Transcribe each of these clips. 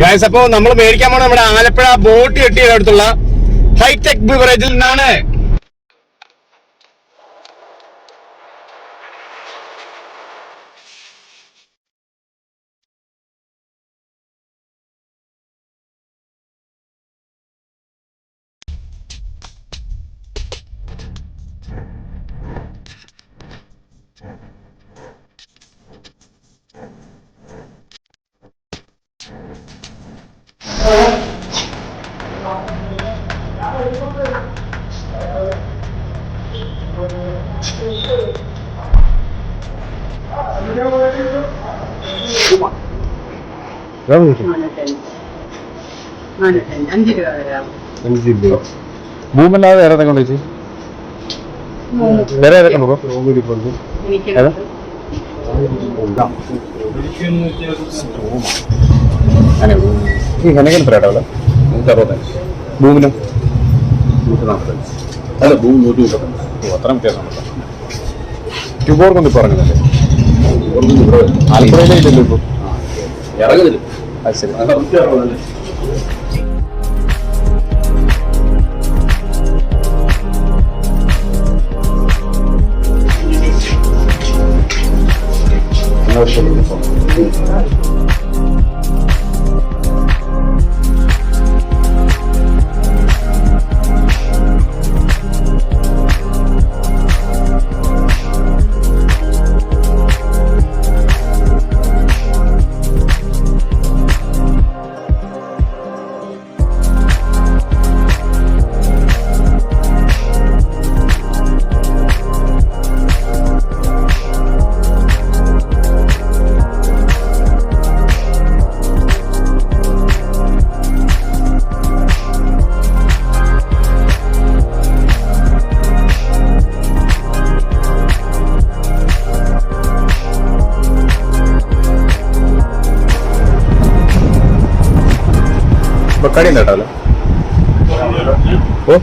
Guys, അപ്പോ നമ്മൾ മേടിക്കാൻ പോണ നമ്മുടെ ആലപ്പുഴ ബോട്ട് കെട്ടിയ അടുത്തുള്ള ഹൈടെക് ബിവറേജിൽ നിന്നാണ്. ഭൂമല്ലാതെ വേറെ ഏതൊക്കെ ഉണ്ട് ചേച്ചി? വേറെ ഏതൊക്കെ ഉണ്ട്? ഹെനകൻ എത്ര കേട്ടോ? ഭൂമിനും അല്ല ഭൂമി 135. അത്ര വ്യത്യാസമുണ്ടല്ലോ. ട്യൂബോർക്കൊന്നും ഇപ്പോൾ ഇറങ്ങുന്നില്ലേ? ആലപ്പുഴയിലേ ഇല്ലല്ലോ ഇപ്പോൾ. ഇറങ്ങുന്നില്ല. അത് ശരി. ബക്കാടി കേട്ടല്ലോ. ഓ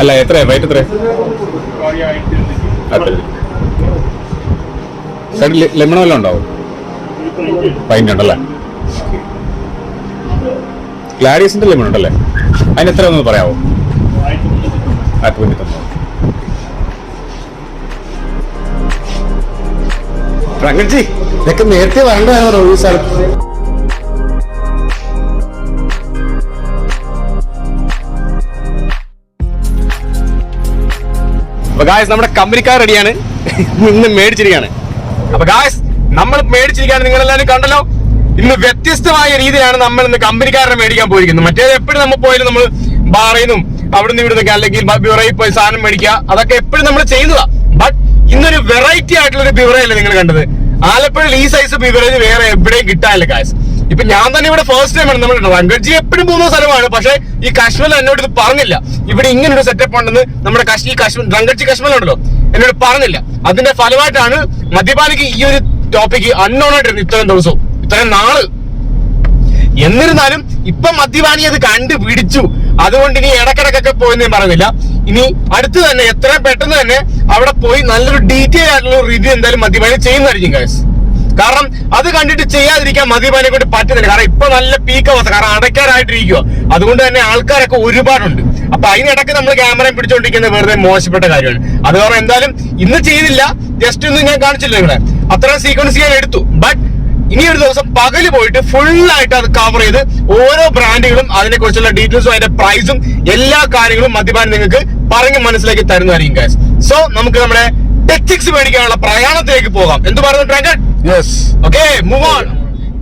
അല്ല, എത്രയാ റേറ്റ്? എത്ര സൈഡിൽ ലെമൺ വല്ലതും ഉണ്ടാവും? പൈൻ്റ് ഉണ്ടല്ലേ? ഗ്ലാഡിയസിന്റെ ലെമൺ ഉണ്ടല്ലേ? അതിന് എത്ര ഒന്ന് പറയാമോ? 190. പ്രങ്കജി, ഇതൊക്കെ നേരത്തെ വരേണ്ടതാണോ ഈ സ്ഥലത്ത്? അപ്പൊ ഗായ്സ്, നമ്മുടെ കമ്പനിക്കാർ റെഡിയാണ്, ഇന്ന് മേടിച്ചിരിക്കുകയാണ്. അപ്പൊ ഗായ്സ്, നമ്മൾ മേടിച്ചിരിക്കുകയാണ്, നിങ്ങളെല്ലാവരും കണ്ടല്ലോ. ഇന്ന് വ്യത്യസ്തമായ രീതിയിലാണ് നമ്മൾ ഇന്ന് കമ്പനിക്കാരനെ മേടിക്കാൻ പോയിരിക്കുന്നത്. മറ്റേത് എപ്പോഴും നമ്മൾ പോയാലും നമ്മൾ ബാറിൽ നിന്നും അവിടെ നിന്ന് ഇവിടുന്നൊക്കെ അല്ലെങ്കിൽ ബിവറയിൽ പോയി സാധനം മേടിക്കുക, അതൊക്കെ എപ്പോഴും നമ്മൾ ചെയ്യുന്നതാ. ബട്ട് ഇന്നൊരു വെറൈറ്റി ആയിട്ടുള്ള ഒരു ബിവറേജല്ലേ നിങ്ങൾ കണ്ടത്. ആലപ്പുഴയിൽ ഈ സൈസ് ബിവറേജ് വേറെ എവിടെയും കിട്ടാനില്ല ഗായ്സ്. ഇപ്പൊ ഞാൻ തന്നെ ഇവിടെ ഫസ്റ്റ് ടൈം ആണ്. നമ്മൾ റങ്കഡ്ജി എപ്പോഴും പോകുന്ന സ്ഥലമാണ്, പക്ഷെ ഈ കശ്മീർ എന്നോട് ഇത് പറഞ്ഞില്ല. ഇവിടെ ഇങ്ങനൊരു സെറ്റപ്പ് ഉണ്ടെന്ന് നമ്മുടെ ഈ റങ്കഡ്ജി കശ്മീർ ഉണ്ടല്ലോ, എന്നോട് പറഞ്ഞില്ല. അതിന്റെ ഫലമായിട്ടാണ് മദ്യപാനിക്ക് ഈ ഒരു ടോപ്പിക്ക് അൺനോൺ ആയിട്ടിരുന്നു ഇത്രയും ദിവസവും, ഇത്രയും നാള്. എന്നിരുന്നാലും ഇപ്പൊ മദ്യപാനി അത് കണ്ടുപിടിച്ചു. അതുകൊണ്ട് ഇനി ഇടക്കിടക്കൊക്കെ പോയെന്ന് ഞാൻ പറയുന്നില്ല. ഇനി അടുത്ത് തന്നെ എത്രയും പെട്ടെന്ന് തന്നെ അവിടെ പോയി നല്ലൊരു ഡീറ്റെയിൽ ആയിട്ടുള്ള റിവ്യൂ എന്തായാലും മദ്യപാനി ചെയ്യുന്നതായിരിക്കും ഗൈസ്. കാരണം അത് കണ്ടിട്ട് ചെയ്യാതിരിക്കാൻ മദ്യപാനെ കൊണ്ട് പറ്റുന്നില്ല. കാരണം ഇപ്പൊ നല്ല പീക്ക് അവസ്ഥ, കാരണം അടയ്ക്കാനായിട്ടിരിക്കുക. അതുകൊണ്ട് തന്നെ ആൾക്കാരൊക്കെ ഒരുപാടുണ്ട്. അപ്പൊ അതിനിടയ്ക്ക് നമ്മൾ ക്യാമറയും പിടിച്ചോണ്ടിരിക്കുന്നത് വെറുതെ മോശപ്പെട്ട കാര്യമാണ്. അത് കാരണം എന്തായാലും ഇന്ന് ചെയ്തില്ല, ജസ്റ്റ് ഒന്ന് ഞാൻ കാണിച്ചില്ല നിങ്ങളെ. അത്രയും സീക്വൻസ് ഞാൻ എടുത്തു. ബട്ട് ഇനി ഒരു ദിവസം പകല് പോയിട്ട് ഫുള്ളായിട്ട് അത് കവർ ചെയ്ത് ഓരോ ബ്രാൻഡുകളും അതിനെ കുറിച്ചുള്ള ഡീറ്റെയിൽസും അതിന്റെ പ്രൈസും എല്ലാ കാര്യങ്ങളും മദ്യപാൻ നിങ്ങൾക്ക് പറഞ്ഞ് മനസ്സിലാക്കി തരുന്നതായിരിക്കും ഗൈസ്. സോ നമുക്ക് നമ്മുടെ ടെക്സിക്സ് മേടിക്കാനുള്ള പ്രയാണത്തിലേക്ക് പോകാം. എന്ത് പറയുന്നു drunken? Yes, okay, move on.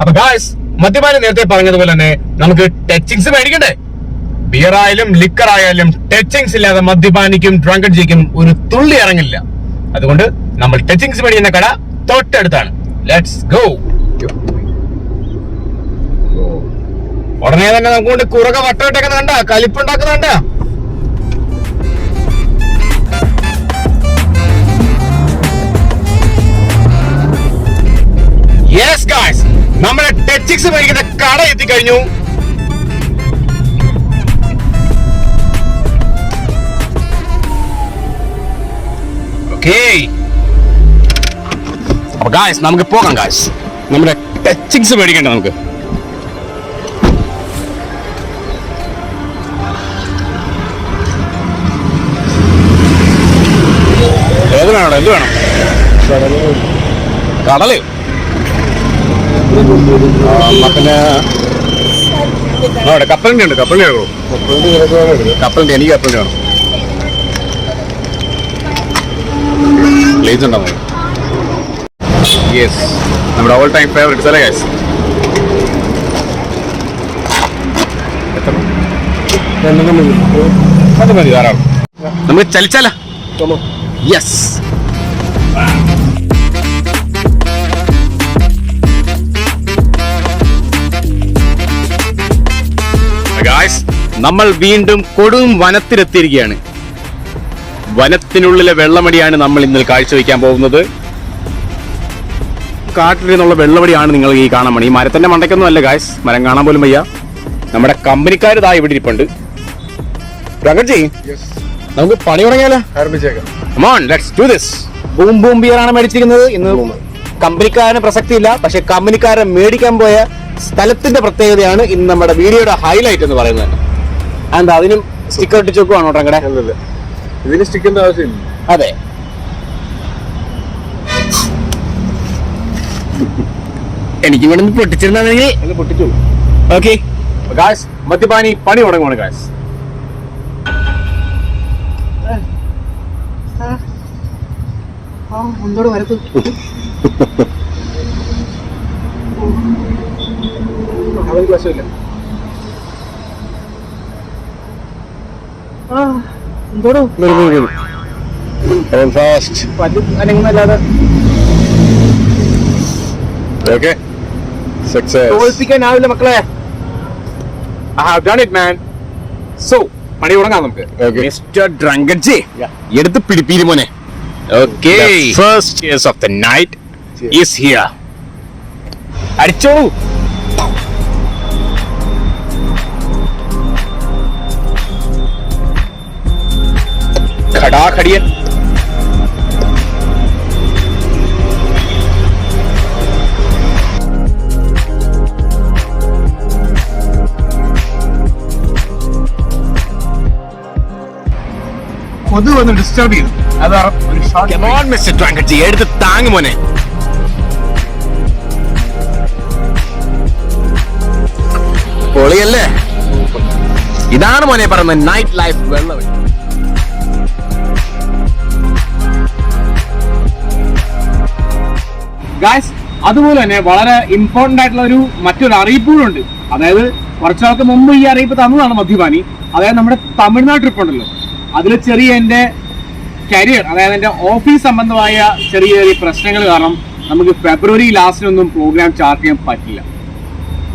അപ്പൊ ഗൈസ്, മദ്യപാനി നേരത്തെ പറഞ്ഞതുപോലെ തന്നെ നമുക്ക് ടെക്സിക്സ് മേടിക്കണ്ടേ? ബിയർ ആയാലും ലിക്കർ ആയാലും ടെച്ചിങ്സ് ഇല്ലാതെ മദ്യപാനിക്കും ഡ്രങ്കഡ്ജിക്കും ഒരു തുള്ളി ഇറങ്ങില്ല. അതുകൊണ്ട് നമ്മൾ ടെച്ചിങ്സ് മേടിക്കുന്ന കട തൊട്ടടുത്താണ്. Let's go. ഉടനെ തന്നെ നമുക്ക് കുറക വട്ടമിട്ടൊക്കെ കണ്ട കലിപ്പുണ്ടാക്കുന്നുണ്ട. യെസ് ഗായ്സ്, നമ്മുടെ ടെച്ചിക്സ് മേടിക്കുന്ന കട എത്തിക്കഴിഞ്ഞു. ഓക്കേ, അപ്പൊ ഗായ്സ് നമുക്ക് പോകാം. ഗായ്സ്, നമ്മുടെ ടെച്ചിങ്സ് മേടിക്കണ്ട നമുക്ക്. വേണോ? എന്ത് വേണം? കടല്. പിന്നെ അവിടെ കപ്പലിന്റെ ഉണ്ട്. കപ്പലിന്റെ എടുക്കൂ. കപ്പലിന്റെ എനിക്ക് കപ്പലിന്റെ വേണം. ലേസ് ഉണ്ടോ? യെസ്, നമ്മുടെ ഓൾ ടൈം ഫേവറേറ്റ്സ് അല്ലേ ഗൈസ്? അത് മതി, ധാരാളം. നമുക്ക് ചലിച്ചാലോ? യെസ്. ഗൈസ്, നമ്മൾ വീണ്ടും കൊടും വനത്തിലെത്തിയിരിക്കുകയാണ്. വനത്തിനുള്ളിലെ വെള്ളമടിയാണ് നമ്മൾ ഇന്ന് കാഴ്ചവെക്കാൻ പോകുന്നത്. കാട്ടിൽ നിന്നുള്ള വെള്ളമടിയാണ് നിങ്ങൾ ഈ കാണാൻ മണി. ഈ മരത്തിന്റെ മണ്ടയ്ക്കൊന്നും അല്ല ഗൈസ്, മരം കാണാൻ പോലും വയ്യ. നമ്മുടെ കമ്പനിക്കാർ ഇതാ ഇവിടെ ഇരിപ്പുണ്ട്. പ്രകൃതി, നമുക്ക് പണി തുടങ്ങിയാലോ? Come on, let's do this. Boom boom ബിയറാണ് മേടിച്ചിരിക്കുന്നത് ഇന്ന്. കമ്പനിക്കാരന് പ്രസക്തിയില്ല, പക്ഷെ കമ്പനിക്കാരൻ മേടിക്കാൻ പോയ സ്ഥലത്തിന്റെ പ്രത്യേകതയാണ് ഇന്ന് നമ്മുടെ വീഡിയോയുടെ ഹൈലൈറ്റ് എന്ന് പറയുന്നത്. എന്താ അതിനും സ്റ്റിക്കർ ഇട്ട് ചോക്കുവാണോ ട്രങ്കടെ? ഇതിന് സ്റ്റിക്കിന്റെ ആവശ്യമില്ല. അതെ, എനിക്ക് ഇവിടെ നിന്ന് പൊട്ടിച്ചിരുന്നെങ്കിൽ പൊട്ടിച്ചു. ഓക്കെ ഗായ്സ്, മദ്യപാനി പണി തുടങ്ങുവാണ് ഗായ്സ്. എന്തോട് വരത്തു? വശമില്ല. എന്തോടോ അനങ്ങുന്നല്ലാതെ തോൽപ്പിക്കാനാവില്ല മക്കളെ. I have done it, man. So, പണി തുടങ്ങാം നമുക്ക്. Mr. Drunkarji, എടുത്ത് പിടിപ്പീരി മോനെ. Okay, the first cheers of the night is here. അടിച്ചോളൂ. ഖടാഖടിയൻ. കൊതു വന്ന് ഡിസ്റ്റർബ് ചെയ്തു. അതാണ് ഒരു shot. Come on, Mr. Drunkarji, എടുത്ത് താങ്ങ് മോനെ. പൊളിയല്ലേ? ഇതാണ് മോനെ പറയുന്നത് നൈറ്റ് ലൈഫ് വെള്ളം. ഗായ്സ്, അതുപോലെ തന്നെ വളരെ ഇമ്പോർട്ടന്റ് ആയിട്ടുള്ള മറ്റൊരു അറിയിപ്പ് കൂടെ ഉണ്ട്. അതായത് കുറച്ചാൾക്ക് മുമ്പ് ഈ അറിയിപ്പ് തന്നതാണ് മദ്യപാനി. അതായത് നമ്മുടെ തമിഴ്നാട് ട്രിപ്പ് ഉണ്ടല്ലോ, അതിൽ ചെറിയ എൻ്റെ കരിയർ, അതായത് എൻ്റെ ഓഫീസ് സംബന്ധമായ ചെറിയ ചെറിയ പ്രശ്നങ്ങൾ കാരണം നമുക്ക് ഫെബ്രുവരി ലാസ്റ്റിനൊന്നും പ്രോഗ്രാം ചാർട്ട് ചെയ്യാൻ പറ്റില്ല.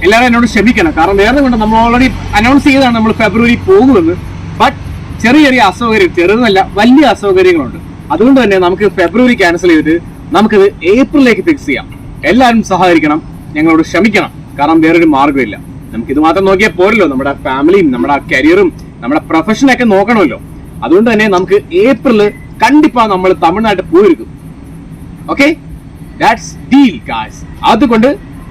എല്ലാവരും എന്നോട് ക്ഷമിക്കണം, കാരണം വേറെ കൊണ്ട് നമ്മൾ ഓൾറെഡി അനൗൺസ് ചെയ്തതാണ് നമ്മൾ ഫെബ്രുവരി പോകുമെന്ന്. ബട്ട് ചെറിയ ചെറിയ അസൗകര്യം, ചെറുതല്ല വലിയ അസൗകര്യങ്ങളുണ്ട്. അതുകൊണ്ട് തന്നെ നമുക്ക് ഫെബ്രുവരി ക്യാൻസൽ ചെയ്തിട്ട് നമുക്കിത് ഏപ്രിലേക്ക് ഫിക്സ് ചെയ്യാം. എല്ലാവരും സഹകരിക്കണം, ഞങ്ങളോട് ക്ഷമിക്കണം, കാരണം വേറൊരു മാർഗ്ഗമില്ല. നമുക്കിത് മാത്രം നോക്കിയാൽ പോരല്ലോ, നമ്മുടെ ഫാമിലിയും നമ്മുടെ കരിയറും നമ്മുടെ പ്രൊഫഷനൊക്കെ നോക്കണമല്ലോ. അതുകൊണ്ട് തന്നെ നമുക്ക് ഏപ്രില് കണ്ടിപ്പാ നമ്മൾ തമിഴ്നാട്ടിൽ പോയിരിക്കും. Okay, that's deal guys. അതുകൊണ്ട്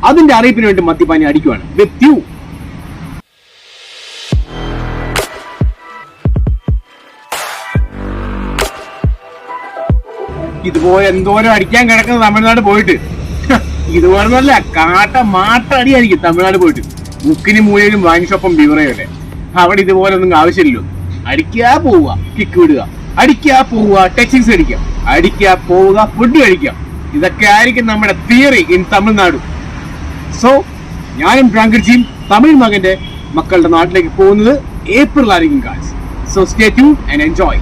അതിന്റെ അറിയിപ്പിന് വേണ്ടി മദ്യപാനി അടിക്കുവാണ് വിത്ത് യു. ഇതുപോലെ എന്തോരം അടിക്കാൻ കിടക്കുന്നത് തമിഴ്നാട് പോയിട്ട്. ഇതുപോലെ നല്ല മാട്ട അടിയായിരിക്കും തമിഴ്നാട് പോയിട്ട്. മുക്കിന് മൂലയിലും വൈൻ ഷോപ്പും ബിവറേയല്ലേ, അവിടെ ഇതുപോലെ ഒന്നും ആവശ്യമില്ലല്ലോ. അടിക്കാ പോവുക, കിക്ക് വിടുക, അടിക്കാ പോവുക, ടച്ചിങ്സ് അടിക്കുക, അടിക്കാ പോവുക, ഫുഡ് കഴിക്കുക. ഇതൊക്കെ ആയിരിക്കും നമ്മുടെ തിയറി ഇൻ തമിഴ്നാട്. സോ ഞാനും ഡ്രങ്കർജിയും തമിഴ് മകന്റെ മക്കളുടെ നാട്ടിലേക്ക് പോകുന്നത് ഏപ്രിലായിരിക്കും guys. So stay tuned and enjoy.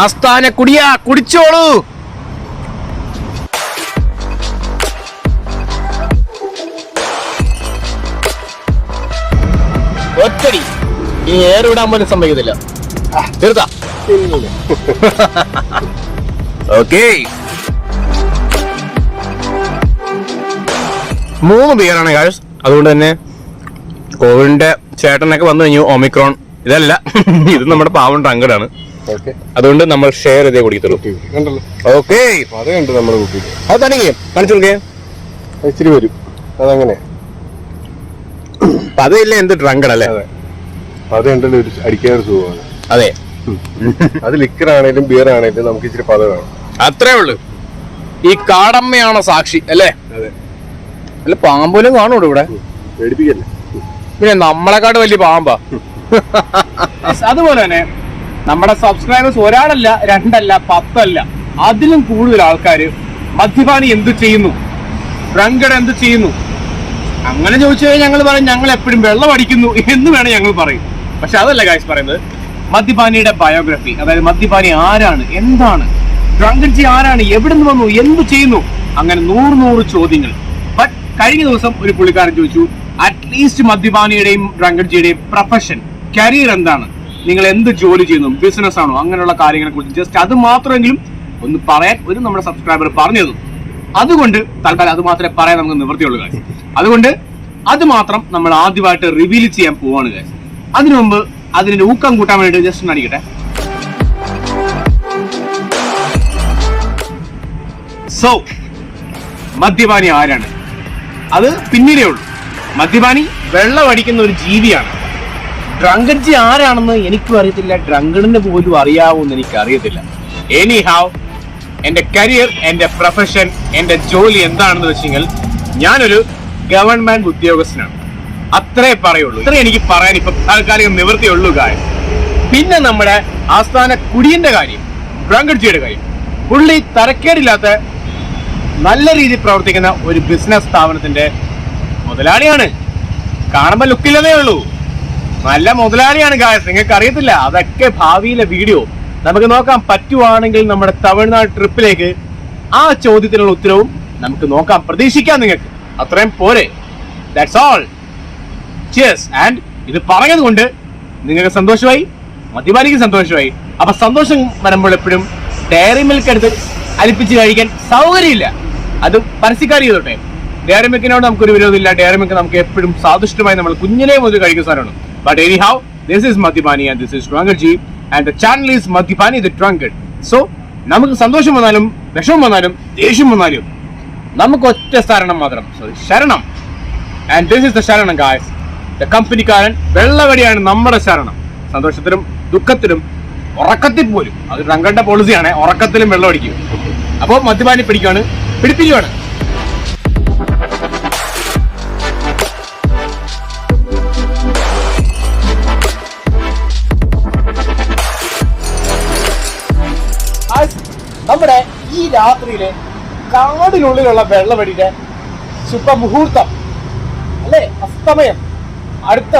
ആസ്ഥാന കുടിയാ, കുടിച്ചോളൂ. ഒറ്റടി ഈ ഏറ് വിടാൻ പോലും സമ്മതിക്കത്തില്ല. തീർത്താ? ഓക്കേ, 3 ബിയറാണ് ഗായ്സ്. അതുകൊണ്ട് തന്നെ കോവിഡിന്റെ ചേട്ടനൊക്കെ വന്നു കഴിഞ്ഞു. ഒമിക്രോൺ ഇതല്ല, ഇത് നമ്മുടെ പാവം ഡ്രങ്കഡാണ്. അതുകൊണ്ട് നമ്മൾ ഷെയർ ചെയ്തേ കുടിക്കത്തുള്ളൂ. ഓക്കെ, അത് തന്നെ കാണിച്ചു കൊടുക്കേ. ഇച്ചിരി വരും അതങ്ങനെ. പതയില്ല, എന്ത് ഡ്രങ്കഡ് അല്ലേ? അതുണ്ടല്ലോ അടിക്കാറ് സുഖമാണ്. അതെ, അത് ലിക്കർ ആണേലും ബിയർ ആണേലും നമുക്ക് ഇച്ചിരി പത വേണം. അത്രേ ഉള്ളു. ഈ കാടമ്മയാണോ സാക്ഷി അല്ലേ? അതെ. അല്ല പാമ്പോലും കാണൂടോ ഇവിടെ. പേടിപ്പിക്കല്ലേ. പിന്നെ നമ്മളെക്കാട് വലിയ പാമ്പാ. അതുപോലെ തന്നെ നമ്മുടെ സബ്സ്ക്രൈബേഴ്സ് ഒരാളല്ല, രണ്ടല്ല, 10 അല്ല, അതിലും കൂടുതൽ ആൾക്കാര് മദ്യപാനി എന്ത് ചെയ്യുന്നു, ഡ്രങ്കഡ് എന്ത് ചെയ്യുന്നു, അങ്ങനെ ചോദിച്ചു കഴിഞ്ഞാൽ ഞങ്ങൾ പറയും ഞങ്ങൾ എപ്പോഴും വെള്ളം അടിക്കുന്നു എന്ന് വേണം ഞങ്ങൾ പറയും. പക്ഷെ അതല്ല ഗൈസ് പറയുന്നത്. മദ്യപാനിയുടെ ബയോഗ്രഫി, അതായത് മദ്യപാനി ആരാണ്, എന്താണ്, ഡ്രങ്കഡ് ആരാണ്, എവിടെ നിന്ന് വന്നു, എന്ത് ചെയ്യുന്നു, അങ്ങനെ 100 ചോദ്യങ്ങൾ. ബട്ട് കഴിഞ്ഞ ദിവസം ഒരു പുള്ളിക്കാരൻ ചോദിച്ചു, അറ്റ്ലീസ്റ്റ് മദ്യപാനിയുടെയും ഡ്രങ്കഡ്ജിയുടെയും പ്രൊഫഷൻ, കരിയർ എന്താണ്, നിങ്ങൾ എന്ത് ജോലി ചെയ്യുന്നു, ബിസിനസ് ആണോ, അങ്ങനെയുള്ള കാര്യങ്ങളെ കുറിച്ച് ജസ്റ്റ് അത് മാത്രമെങ്കിലും ഒന്ന് പറയാൻ ഒരു നമ്മുടെ സബ്സ്ക്രൈബർ പറഞ്ഞു തന്നു. അതുകൊണ്ട് തൽക്കാലം അത് മാത്രമേ പറയാൻ നമുക്ക് നിവൃത്തിയുള്ളൂ കാര്യം. അതുകൊണ്ട് അത് മാത്രം നമ്മൾ ആദ്യമായിട്ട് റിവീൽ ചെയ്യാൻ പോവാണ് കാര്യം. അതിനു മുമ്പ് അതിന് ഊക്കം കൂട്ടാൻ വേണ്ടി ജസ്റ്റ് ഒന്ന് അടിക്കട്ടെ. സോ മദ്യപാനി ആരാണ്? അത് പിന്നീടേ ഉള്ളൂ. മദ്യപാനി വെള്ളം അടിക്കുന്ന ഒരു ജീവിയാണ്. ഡ്രങ്കഡ്ജി ആരാണെന്ന് എനിക്കും അറിയത്തില്ല, ഡ്രങ്കഡിന് പോലും അറിയാവൂന്ന് എനിക്ക് അറിയത്തില്ല. എനി ഹാവ് എന്റെ കരിയർ, എന്റെ പ്രൊഫഷൻ, എന്റെ ജോലി എന്താണെന്ന് വെച്ചെങ്കിൽ ഞാനൊരു ഗവൺമെന്റ് ഉദ്യോഗസ്ഥനാണ്. അത്രേ പറയുള്ളൂ. ഇത്രേ എനിക്ക് പറയാൻ ഇപ്പൊ താൽക്കാലികം നിവൃത്തിയുള്ളൂ കാര്യം. പിന്നെ നമ്മുടെ ആസ്ഥാന കുടിയന്റെ കാര്യം, ഡ്രങ്കഡ്ജിയുടെ കാര്യം. പുള്ളി തരക്കേടില്ലാത്ത നല്ല രീതിയിൽ പ്രവർത്തിക്കുന്ന ഒരു ബിസിനസ് സ്ഥാപനത്തിന്റെ മുതലാളിയാണ്. കാണുമ്പോ ലുക്കില്ലതേ ഉള്ളൂ, നല്ല മുതലാളിയാണ് ഗായ്സ്. നിങ്ങൾക്ക് അറിയത്തില്ല, അതൊക്കെ ഭാവിയിലെ വീഡിയോ നമുക്ക് നോക്കാൻ പറ്റുവാണെങ്കിൽ നമ്മുടെ തമിഴ്നാട് ട്രിപ്പിലേക്ക് ആ ചോദ്യത്തിനുള്ള ഉത്തരവും നമുക്ക് നോക്കാം, പ്രതീക്ഷിക്കാം. നിങ്ങൾക്ക് അത്രയും പോരെ. That's all. ചിയേഴ്സ്. ആൻഡ് ഇത് പറഞ്ഞത് കൊണ്ട് നിങ്ങൾക്ക് സന്തോഷമായി, മദ്യപാനിക്ക് സന്തോഷമായി. അപ്പൊ സന്തോഷം വരുമ്പോൾ എപ്പോഴും ഡയറി മിൽക്ക് എടുത്ത് അലിപ്പിച്ച് കഴിക്കാൻ സൗകര്യമില്ല. അത് പരസ്യക്കാർ ചെയ്തോട്ടെ. ഡയറി മിൽക്കിനോട് നമുക്കൊരു വിരോധമില്ല. ഡയറി മിൽക്ക് നമുക്ക് എപ്പോഴും സാധിഷ്ടമായി നമ്മൾ കുഞ്ഞിനെ മുതൽ കഴിക്കുന്ന സാധനമാണ്. But any how, this is Madyapani and this is drunkard G and the channel is Madyapani the drunkard. So നമുക്ക് സന്തോഷം വന്നാലും വിഷമം വന്നാലും ദേഷ്യം വന്നാലും നമുക്ക് ഒറ്റ ശരണം മാത്രം, ശരണം. ആൻഡ് ദിസ് ഈസ് ദ ശരണം ഗായ്സ്. ദ കമ്പനിക്കാരൻ വെള്ളവടിയാണ് നമ്മുടെ ശരണം. സന്തോഷത്തിലും ദുഃഖത്തിലും ഉറക്കത്തിൽ പോലും. അത് ഡ്രങ്കഡിന്റെ പോളിസിയാണ്, ഉറക്കത്തിലും വെള്ളം അടിക്കും. അപ്പോൾ മദ്യപാനി പിടിക്കുകയാണ്, പിടിപ്പിക്കുകയാണ്. നമ്മുടെ ഈ രാത്രിയിലെ കാടിനുള്ളിലുള്ള വെള്ളവടിയുടെ ശുഭമുഹൂർത്തം അല്ലെ, അസ്തമയം. അടുത്ത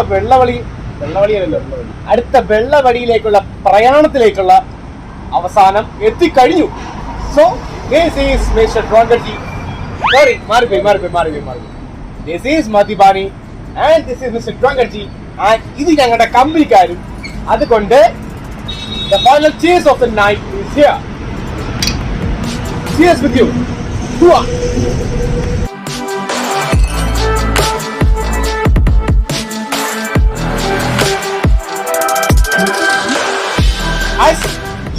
അടുത്ത വെള്ളവടിയിലേക്കുള്ള പ്രയാണത്തിലേക്കുള്ള അവസാനം എത്തിക്കഴിഞ്ഞു. സോ ദിസ് ഈസ് മിസ്റ്റർ ഡ്രങ്കഡ്ജി. സോറി, മാറിപ്പോയി. This is Madyapani and this is mister ഡ്രങ്കഡ്ജി ആൻഡ് ഇത് ഞങ്ങളുടെ കമ്പനിക്കാരും. അതുകൊണ്ട് the final cheers of the night is here. Cheers with you. Hua.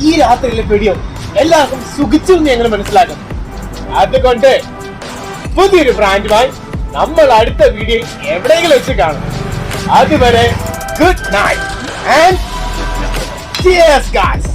ഈ രാത്രിയിലെ വീഡിയോ എല്ലാവർക്കും സുഖിച്ചു എന്ന് ഞങ്ങൾ മനസ്സിലാക്കുന്നു. അതുകൊണ്ട് പുതിയൊരു ബ്രാൻഡുമായി നമ്മൾ അടുത്ത വീഡിയോ എവിടെയെങ്കിലും വെച്ച് കാണും. അതുവരെ good night and cheers guys.